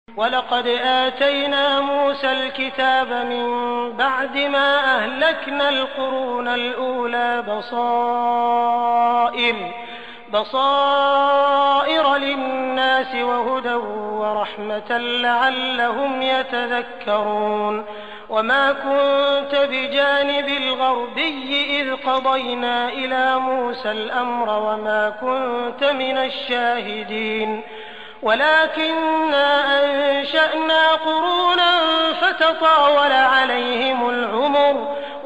وَلَقَدْ آتَيْنَا مُوسَى الْكِتَابَ مِنْ بَعْدِ مَا أَهْلَكْنَا الْقُرُونَ الْأُولَى بَصَائِرَ لِلنَّاسِ وَهُدًى وَرَحْمَةً لَعَلَّهُمْ يَتَذَكَّرُونَ وَمَا كُنْتَ بِجَانِبِ الْغَرْبِيِّ إِذْ قَضَيْنَا إِلَى مُوسَى الْأَمْرَ وَمَا كُنْتَ مِنَ الشَّاهِدِينَ وَلَكِنَّا أَنشَأْنَا قُرُونًا فَتَطَاوَلَ عَلَيْهِمُ الْعُمُرُ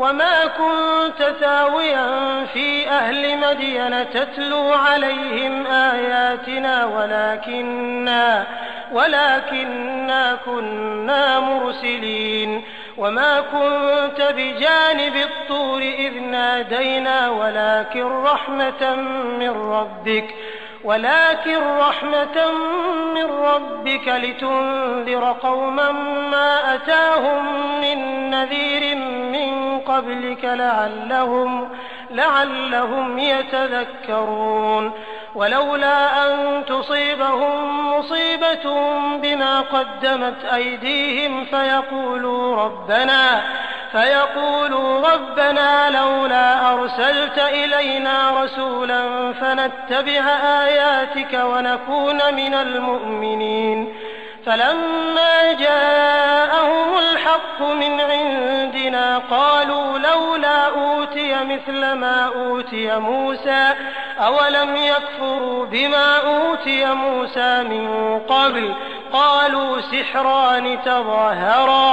وَمَا كُنْتَ ثَاوِيًا فِي أَهْلِ مَدْيَنَ تَتْلُو عَلَيْهِمْ آيَاتِنَا وَلَكِنَّا كُنَّا مُرْسِلِينَ وَمَا كُنْتَ بِجَانِبِ الطُّورِ إِذْ نَادَيْنَا ولكن رحمة من ربك لتنذر قوما ما أتاهم من نذير من قبلك لعلهم يتذكرون ولولا أن تصيبهم مصيبة بما قدمت أيديهم فيقولوا ربنا لولا أرسلت إلينا رسولا فنتبع آياتك ونكون من المؤمنين فلما جاءهم الحق من عندنا قالوا لولا أوتي مثل ما أوتي موسى أولم يكفروا بما أوتي موسى من قبل قالوا سحران تظاهرا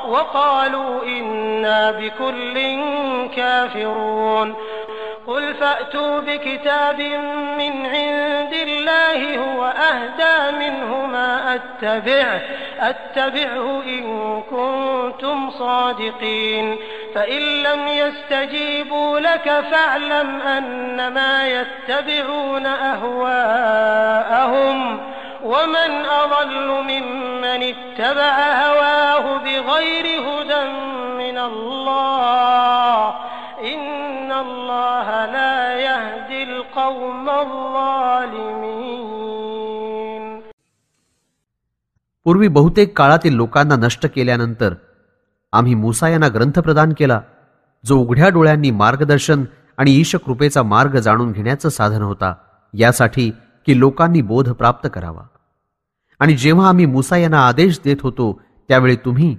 وقالوا إنا بكل كافرون قل فأتوا بكتاب من عند الله هو أهدى منه ما أتبعه إن كنتم صادقين فإن لم يستجيبوا لك فاعلم أنما يتبعون أهواءهم ومن أضل ممن اتبع هواه بغير هدى من الله إن الله لا يهدي القوم الظالمين. पूर्वी बहुतेक काळातील लोकांना नष्ट केल्यानंतर आम्ही मूसा यांना ग्रंथ प्रदान केला, जो उघड्या डोळ्यांनी मार्गदर्शन आणि ईशकृपेचा मार्ग जाणून घेण्याचं साधन होता, यासाठी की लोकांनी बोध प्राप्त करावा. आणि जेव्हा आम्ही मूसा यांना आदेश देत होतो त्यावेळी तुम्ही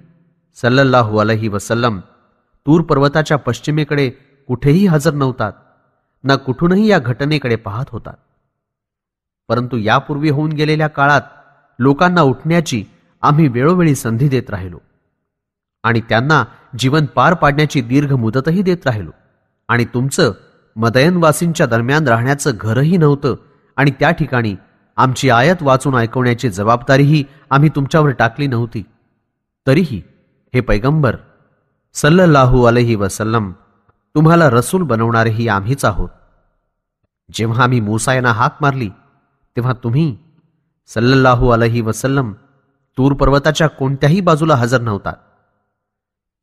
सल्लल्लाहु अलैहि वसल्लम तूर पर्वताच्या पश्चिमेकडे कुठेही हजर नव्हतात, ना कुठूनही या घटनेकडे पाहत होतात. परंतु यापूर्वी होऊन गेलेल्या काळात लोकांना उठण्याची आम्ही वेळोवेळी संधी देत राहिलो आणि त्यांना जीवन पार पाडण्याची दीर्घ मुदतही देत राहिलो. आणि तुमचं मदयनवासींच्या दरम्यान राहण्याचं घरही नव्हतं आणि त्या ठिकाणी आमची आयत वाचून ऐकवण्याची जबाबदारीही आम्ही तुमच्यावर टाकली नव्हती. तरीही हे पैगंबर सल्लल्लाहु अलैहि वसल्लम, तुम्हाला रसूल बनवणारेही आम्हीच आहोत. जेव्हा आम्ही मूसा यांना हाक मारली तेव्हा तुम्ही सल्लल्लाहु अलैहि वसल्लम तूर पर्वताच्या कोणत्याही बाजूला हजर नव्हतात.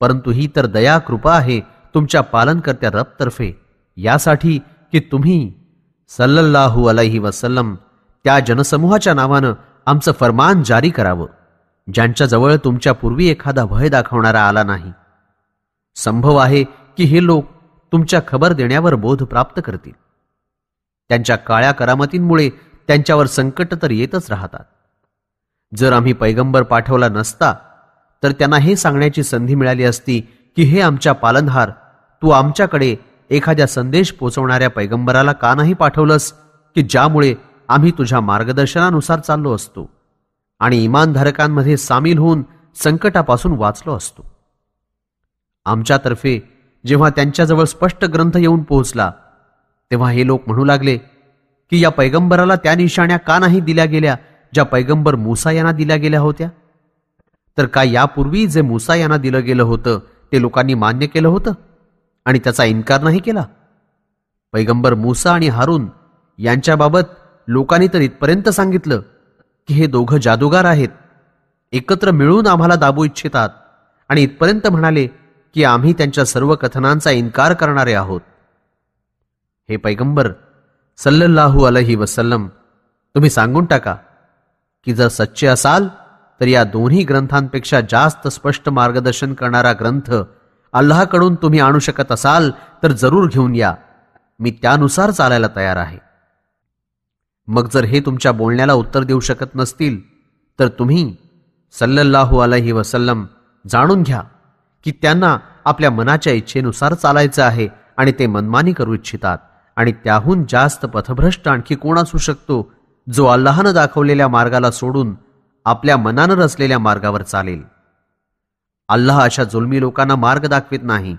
परंतु ही तर दया कृपा आहे तुमच्या पालनकर्त्या रबतर्फे, यासाठी की तुम्ही सल्लल्लाहु अलैहि वसल्लम त्या जनसमूहाच्या नावानं आमचं फरमान जारी करावं, ज्यांच्याजवळ तुमच्या पूर्वी एखादा भय दाखवणारा आला नाही. संभव आहे की हे लोक तुमच्या खबर देण्यावर बोध प्राप्त करतील. त्यांच्या काळ्या करामतींमुळे त्यांच्यावर संकट तर येतच राहतात. जर आम्ही पैगंबर पाठवला नसता तर त्यांना हे सांगण्याची संधी मिळाली असती की हे आमच्या पालनहार, तू आमच्याकडे एखाद्या संदेश पोचवणाऱ्या पैगंबराला का नाही पाठवलंस की ज्यामुळे आम्ही तुझ्या मार्गदर्शनानुसार चाललो असतो आणि इमानधारकांमध्ये सामील होऊन संकटापासून वाचलो असतो. आमच्यातर्फे जेव्हा त्यांच्याजवळ स्पष्ट ग्रंथ येऊन पोहोचला तेव्हा हे लोक म्हणू लागले की या पैगंबराला त्या निशाण्या का नाही दिल्या गेल्या ज्या पैगंबर मूसा यांना दिल्या गेल्या होत्या? तर काय यापूर्वी जे मूसा यांना दिलं गेलं होतं ते लोकांनी मान्य केलं होतं आणि त्याचा इन्कार नाही केला? पैगंबर मूसा आणि हारून यांच्याबाबत लोकांनी तर इथपर्यंत सांगितलं की हे दोघं जादूगार आहेत, एकत्र मिळून आम्हाला दाबू इच्छितात, आणि इथपर्यंत म्हणाले की आम्ही त्यांच्या सर्व कथनांचा इन्कार करणारे आहोत. हे पैगंबर सल्लल्लाहु अलैहि वसल्लम, तुम्ही सांगून टाका की जर सच्चे असाल तर या दोन्ही ग्रंथांपेक्षा जास्त स्पष्ट मार्गदर्शन करणारा ग्रंथ अल्लाहकडून तुम्ही आणू शकत असाल तर जरूर घेऊन या. मी त्यानुसार चालायला तयार आहे. मग जर हे तुमच्या बोलण्याला उत्तर देऊ शकत नसतील तर तुम्ही सल्लल्लाहु अलैहि वसल्लम जाणून घ्या की त्यांना आपल्या मनाच्या इच्छेनुसार चालायचं आहे आणि ते मनमानी करू इच्छितात. आणि त्याहून जास्त पथभ्रष्ट आणखी कोण असू शकतो जो अल्लाहनं दाखवलेल्या मार्गाला सोडून आपल्या मनानं रचलेल्या मार्गावर चालेल. अल्लाह अशा जुलमी लोकांना मार्ग दाखवित नाही.